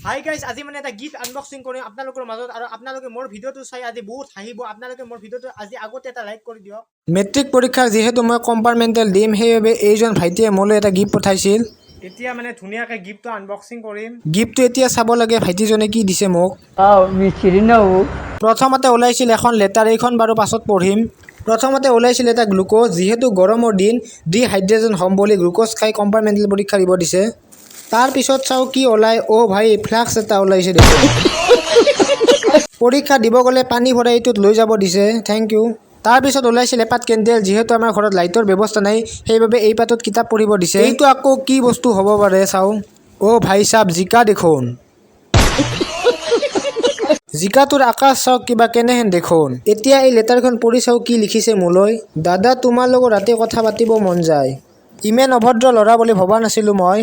hi guys আজি মানে এটা গিফট আনবক্সিং কৰিম আপোনালোকৰ মাজত আৰু আপোনালোকে মোৰ ভিডিঅ'টো চাই আজি বহুত হাঁহিব আপোনালোকে মোৰ ভিডিঅ'টো আজি আগতে এটা লাইক কৰি দিয়ক মেট্ৰিক পৰীক্ষাৰ যিহেতু মই কম্পাৰ্টমেণ্টেল দিম সেইবাবে এইজন ভাইটিয়ে মোলৈ এটা গিফট পঠাইছিল এতিয়া মানে ধুনীয়াকৈ গিফটটো আনবক্সিং কৰিম গিফটটো এতিয়া চাব লাগে ভাইটিজনে কি দিছে মোক প্ৰথমতে ওলাইছিল এখন লেটাৰ এইখন বাৰু পাছত পঢ়িম প্ৰথমতে ওলাইছিল এটা গ্লুক'জ যিহেতু গৰমৰ দিন ডিহাইড্ৰেশ্যন হ'ম বুলি গ্লুক'জ খাই কম্পাৰ্টমেণ্টেল পৰীক্ষা দিব দিছে তাৰ পিছত চাও কি ওলাই অ ভাই ফ্লাক্স এটা ওলাইছে দেখোন পৰীক্ষা দিব গ'লে পানী ভৰাই এইটোত লৈ যাব দিছে থেংক ইউ তাৰ পিছত ওলাইছিল এপাত কেণ্ডেল যিহেতু আমাৰ ঘৰত লাইটৰ ব্যৱস্থা নাই সেইবাবে এই পাতত কিতাপ পঢ়িব দিছে এইটো আকৌ কি বস্তু হ'ব পাৰে চাও অ ভাই সাহেব জিকা দেখোন জিকাটোৰ আকাশ চাওক কিবা কেনেহেন দেখোন এতিয়া এই লেটাৰখন পঢ়ি চাও কি লিখিছে মোলৈ দাদা তোমাৰ লগত ৰাতি কথা পাতিব মন যায় ইমান অভদ্ৰ ল'ৰা বুলি ভবা নাছিলো মই